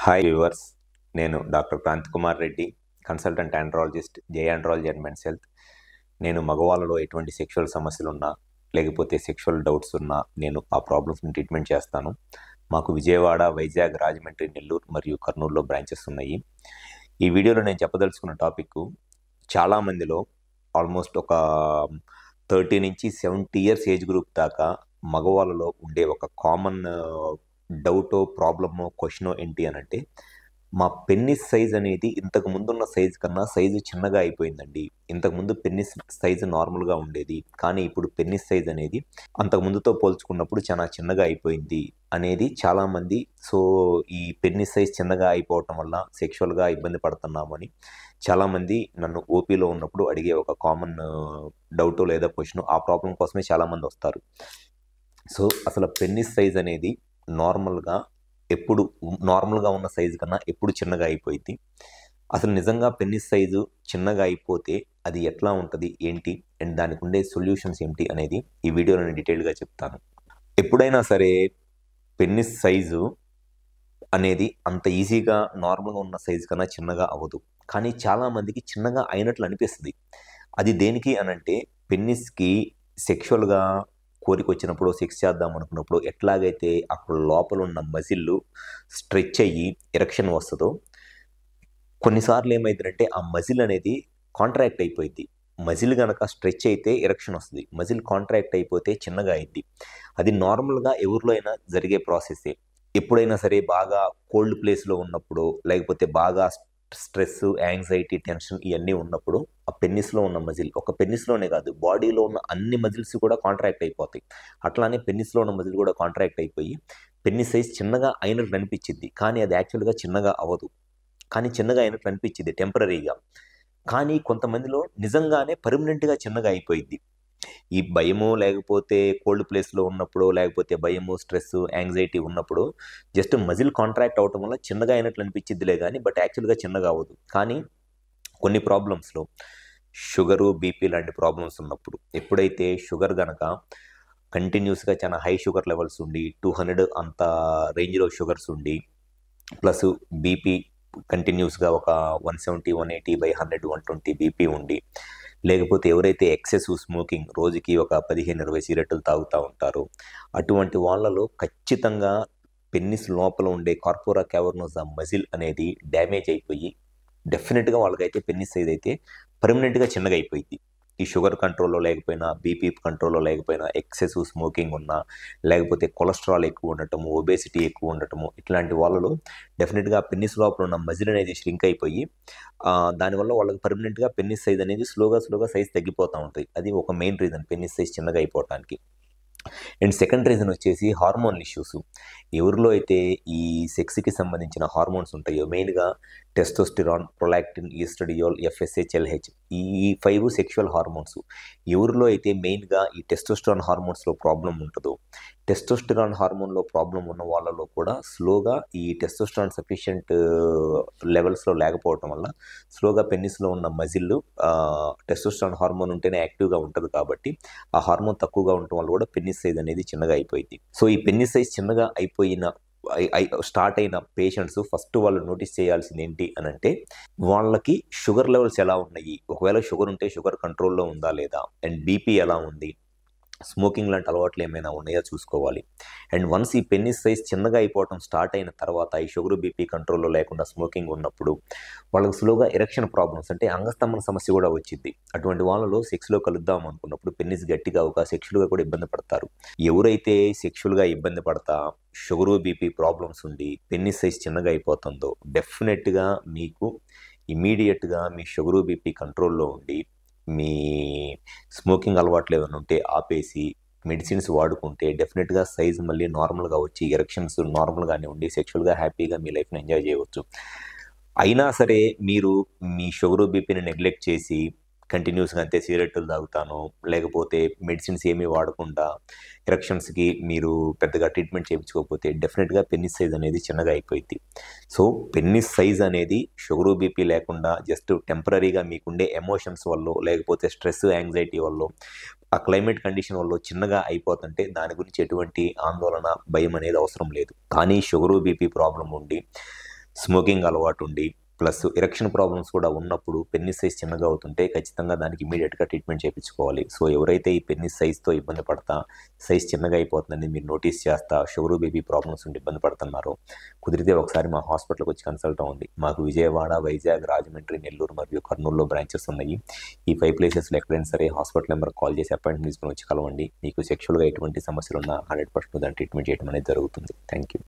Hi viewers, నేను doctor Kranthi Kumar Reddy, consultant andrologist, J andrology and men's health. నేను మగవాళ్ళలో ఎటువంటి సెక్షువల్ సమస్యలు ఉన్నా లేకపోతే సెక్షువల్ డౌట్స్ ఉన్నా నేను ఆ ప్రాబ్లమ్స్ని ట్రీట్మెంట్ చేస్తాను. మాకు విజయవాడ, వైజాగ్, రాజమండ్రి, నెల్లూరు మరియు కర్నూలులో బ్రాంచెస్ ఉన్నాయి. ఈ వీడియోలో నేను చెప్పదలుచుకున్న టాపిక్ చాలామందిలో ఆల్మోస్ట్ ఒక 30 నుంచి 70 ఇయర్స్ ఏజ్ గ్రూప్ దాకా మగవాళ్ళలో ఉండే ఒక కామన్ డౌటో, ప్రాబ్లమో, క్వశ్చనో ఏంటి అని అంటే, మా పెన్నిస్ సైజ్ అనేది ఇంతకు ముందున్న సైజు కన్నా సైజు చిన్నగా అయిపోయిందండి. ఇంతకుముందు పెన్నిస్ సైజు నార్మల్గా ఉండేది, కానీ ఇప్పుడు పెన్నిస్ సైజ్ అనేది అంతకుముందుతో పోల్చుకున్నప్పుడు చాలా చిన్నగా అయిపోయింది అనేది చాలామంది. సో ఈ పెన్నిస్ సైజ్ చిన్నగా అయిపోవటం వల్ల సెక్షువల్గా ఇబ్బంది పడుతున్నామని చాలామంది నన్ను ఓపీలో ఉన్నప్పుడు అడిగే ఒక కామన్ డౌటో లేదా క్వశ్చన్. ఆ ప్రాబ్లం కోసమే చాలామంది వస్తారు. సో అసలు పెన్నిస్ సైజ్ అనేది నార్మల్గా ఉన్న సైజు కన్నా ఎప్పుడు చిన్నగా అయిపోయింది. అసలు నిజంగా పెన్నిస్ సైజు చిన్నగా అయిపోతే అది ఎట్లా ఉంటుంది, ఏంటి, అండ్ దానికి ఉండే సొల్యూషన్స్ ఏంటి అనేది ఈ వీడియోలో నేను డీటెయిల్గా చెప్తాను. ఎప్పుడైనా సరే పెన్నిస్ సైజు అనేది అంత ఈజీగా నార్మల్గా ఉన్న సైజు కన్నా చిన్నగా అవ్వదు, కానీ చాలామందికి చిన్నగా అయినట్లు అనిపిస్తుంది. అది దేనికి అనంటే, పెన్నిస్కి సెక్షువల్గా కోరిక వచ్చినప్పుడు, సెక్స్ చేద్దాం అనుకున్నప్పుడు ఎట్లాగైతే అక్కడ లోపల ఉన్న మజిల్ స్ట్రెచ్ అయ్యి ఎరెక్షన్ వస్తుందో, కొన్నిసార్లు ఏమైందంటే ఆ మజిల్ అనేది కాంట్రాక్ట్ అయిపోయింది. మజిల్ కనుక స్ట్రెచ్ అయితే ఎరెక్షన్ వస్తుంది, మజిల్ కాంట్రాక్ట్ అయిపోతే చిన్నగా అయింది. అది నార్మల్గా ఎవరిలో అయినా జరిగే ప్రాసెస్సే. ఎప్పుడైనా సరే బాగా కోల్డ్ ప్లేస్లో ఉన్నప్పుడు, లేకపోతే బాగా స్ట్రెస్, యాంగ్జైటీ, టెన్షన్ ఇవన్నీ ఉన్నప్పుడు ఆ పెన్నిస్లో ఉన్న మజిల్, ఒక పెన్నిస్లోనే కాదు బాడీలో ఉన్న అన్ని మజిల్స్ కూడా కాంట్రాక్ట్ అయిపోతాయి. అట్లానే పెన్నిస్లో ఉన్న మజిల్ కూడా కాంట్రాక్ట్ అయిపోయి పెన్నిస్ సైజ్ చిన్నగా అయినట్లు అనిపించింది, కానీ అది యాక్చువల్గా చిన్నగా అవ్వదు. కానీ చిన్నగా అయినట్లు అనిపించింది టెంపరీగా. కానీ కొంతమందిలో నిజంగానే పర్మనెంట్గా చిన్నగా అయిపోయింది. ఈ భయము, లేకపోతే కోల్డ్ ప్లేస్లో ఉన్నప్పుడు, లేకపోతే భయము, స్ట్రెస్, యాంగ్జైటీ ఉన్నప్పుడు జస్ట్ మజిల్ కాంట్రాక్ట్ అవటం వల్ల చిన్నగా అయినట్లు అనిపించిద్దిలే కానీ బట్ యాక్చువల్గా చిన్నగా అవ్వదు. కానీ కొన్ని ప్రాబ్లమ్స్లో షుగరు, బీపీ లాంటి ప్రాబ్లమ్స్ ఉన్నప్పుడు, ఎప్పుడైతే షుగర్ కనుక కంటిన్యూస్గా చాలా హై షుగర్ లెవెల్స్ ఉండి 200 అంత రేంజ్లో షుగర్స్ ఉండి, ప్లస్ బీపీ కంటిన్యూస్గా ఒక 170, 180/100, 120 బీపీ ఉండి, లేకపోతే ఎవరైతే ఎక్సెస్ స్మోకింగ్ రోజుకి ఒక 15-20 సిగరెట్లు తాగుతూ ఉంటారో అటువంటి వాళ్ళలో ఖచ్చితంగా పెన్నిస్ లోపల ఉండే కార్పోరా క్యావర్నోసా మజిల్ అనేది డ్యామేజ్ అయిపోయి డెఫినెట్గా వాళ్ళకైతే పెన్నిస్ సైజ్ అయితే పర్మనెంట్గా చిన్నగా అయిపోయింది. ఈ షుగర్ కంట్రోల్లో లేకపోయినా, బీపీ కంట్రోల్లో లేకపోయినా, ఎక్సెస్ స్మోకింగ్ ఉన్నా, లేకపోతే కొలెస్ట్రాల్ ఎక్కువ ఉండటము, ఒబేసిటీ ఎక్కువ ఉండటము, ఇట్లాంటి వాళ్ళలో డెఫినెట్గా పెన్నిస్ లోపల ఉన్న మజిల్ అనేది ష్రింక్ అయిపోయి దానివల్ల వాళ్ళకి పర్మనెంట్గా పెన్నిస్ సైజ్ అనేది స్లోగా సైజ్ తగ్గిపోతూ ఉంటుంది. అది ఒక మెయిన్ రీజన్ పెన్నిస్ సైజ్ చిన్నగా అయిపోవటానికి. అండ్ సెకండ్ రీజన్ వచ్చేసి హార్మోన్ ఇష్యూస్. ఎవరిలో అయితే ఈ సెక్స్కి సంబంధించిన హార్మోన్స్ ఉంటాయో, మెయిన్గా టెస్టోస్టిరాన్, ప్రొలాక్టిన్, ఈస్ట్రడియోల్, FSH, LH, ఈ 5 సెక్షువల్ హార్మోన్స్. ఎవరిలో అయితే మెయిన్గా ఈ టెస్టోస్టిరాన్ హార్మోన్స్లో ప్రాబ్లం ఉంటుందో, టెస్టోస్టిరాన్ హార్మోన్లో ప్రాబ్లం ఉన్న వాళ్ళలో కూడా స్లోగా ఈ టెస్టోస్టిరాన్ సఫిషియంట్ లెవెల్స్లో లేకపోవటం వల్ల స్లోగా పెన్నిస్లో ఉన్న మజిల్ టెస్టోస్టిరాన్ హార్మోన్ ఉంటేనే యాక్టివ్గా ఉంటుంది, కాబట్టి ఆ హార్మోన్ తక్కువగా ఉండటం వల్ల కూడా పెన్నిస్ సైజ్ అనేది చిన్నగా అయిపోయింది. సో ఈ పెన్నిస్ సైజ్ చిన్నగా స్టార్ట్ అయిన పేషెంట్స్ ఫస్ట్ వాళ్ళు నోటీస్ చేయాల్సింది ఏంటి అని అంటే, వాళ్ళకి షుగర్ లెవెల్స్ ఎలా ఉన్నాయి, ఒకవేళ షుగర్ ఉంటే షుగర్ కంట్రోల్లో ఉందా లేదా, అండ్ బీపీ ఎలా ఉంది, స్మోకింగ్ లాంటి అలవాట్లు ఏమైనా ఉన్నాయో చూసుకోవాలి. అండ్ వన్స్ ఈ పెన్నిస్ సైజ్ చిన్నగా అయిపోవటం స్టార్ట్ అయిన తర్వాత, ఈ షుగర్, బీపీ కంట్రోల్లో లేకుండా స్మోకింగ్ ఉన్నప్పుడు వాళ్ళకి స్లోగా ఎరెక్షన్ ప్రాబ్లమ్స్ అంటే అంగస్తంభన సమస్య కూడా వచ్చింది. అటువంటి వాళ్ళలో సెక్స్లో కలుద్దాం అనుకున్నప్పుడు పెన్నిస్ గట్టిగా సెక్షువల్గా కూడా ఇబ్బంది పడతారు. ఎవరైతే సెక్షువల్గా ఇబ్బంది పడతా షుగరు, బీపీ ప్రాబ్లమ్స్ ఉండి పెన్నిస్ సైజ్ చిన్నగా అయిపోతుందో, డెఫినెట్గా మీకు ఇమీడియట్గా మీ షుగరు, బీపీ కంట్రోల్లో ఉండి, మీ స్మోకింగ్ అలవాట్లు ఏమైనా ఉంటే ఆపేసి మెడిసిన్స్ వాడుకుంటే డెఫినెట్గా సైజ్ మళ్ళీ నార్మల్గా వచ్చి ఎరెక్షన్స్ నార్మల్గానే ఉండి సెక్షువల్గా హ్యాపీగా మీ లైఫ్ని ఎంజాయ్ చేయవచ్చు. అయినా సరే మీరు మీ షుగరు, బీపీని నెగ్లెక్ట్ చేసి కంటిన్యూస్గా అంతే సిగరెట్లు తాగుతాను, లేకపోతే మెడిసిన్స్ ఏమీ వాడకుండా ఎరెక్షన్స్కి మీరు పెద్దగా ట్రీట్మెంట్ చేయించుకోకపోతే డెఫినెట్గా పెన్నిస్ సైజ్ అనేది చిన్నగా అయిపోయింది. సో పెన్నిస్ సైజ్ అనేది షుగరు, బీపీ లేకుండా జస్ట్ టెంపరీగా మీకుండే ఎమోషన్స్ వల్ల, లేకపోతే స్ట్రెస్, యాంగ్జైటీ వల్ల, ఆ క్లైమేట్ కండిషన్ వల్ల చిన్నగా అయిపోతుంటే దాని గురించి ఎటువంటి ఆందోళన, భయం అనేది అవసరం లేదు. కానీ షుగరు, బీపీ ప్రాబ్లం ఉండి స్మోకింగ్ అలవాటు ఉండి ప్లస్ ఎరెక్షన్ ప్రాబ్లమ్స్ కూడా ఉన్నప్పుడు పెన్నిస్ సైజ్ చిన్నగా అవుతుంటే ఖచ్చితంగా దానికి ఇమీడియట్గా ట్రీట్మెంట్ చేయించుకోవాలి. సో ఎవరైతే ఈ పెన్నిస్ సైజ్తో ఇబ్బంది పడతా సైజ్ చిన్నగా అయిపోతుందని మీరు నోటీస్ చేస్తా షుగర్ బేబీ ప్రాబ్లమ్స్ ఉండి ఇబ్బంది పడుతున్నారో కుదిరితే ఒకసారి మా హాస్పిటల్కి వచ్చి కన్సల్ట్ అవ్వండి. మాకు విజయవాడ, వైజాగ్, రాజమండ్రి, నెల్లూరు మరియు కర్నూలులో బ్రాంచెస్ ఉన్నాయి. ఈ 5 ప్లేసెస్లో ఎక్కడైనా సరే హాస్పిటల్ నెంబర్కి కాల్ చేసి అపాయింట్మెంట్ తీసుకుని వచ్చి కలవండి. మీకు సెక్షువల్గా ఎటువంటి సమస్యలు ఉన్నా 100% దాన్ని ట్రీట్మెంట్ చేయడం అనేది జరుగుతుంది. Thank you.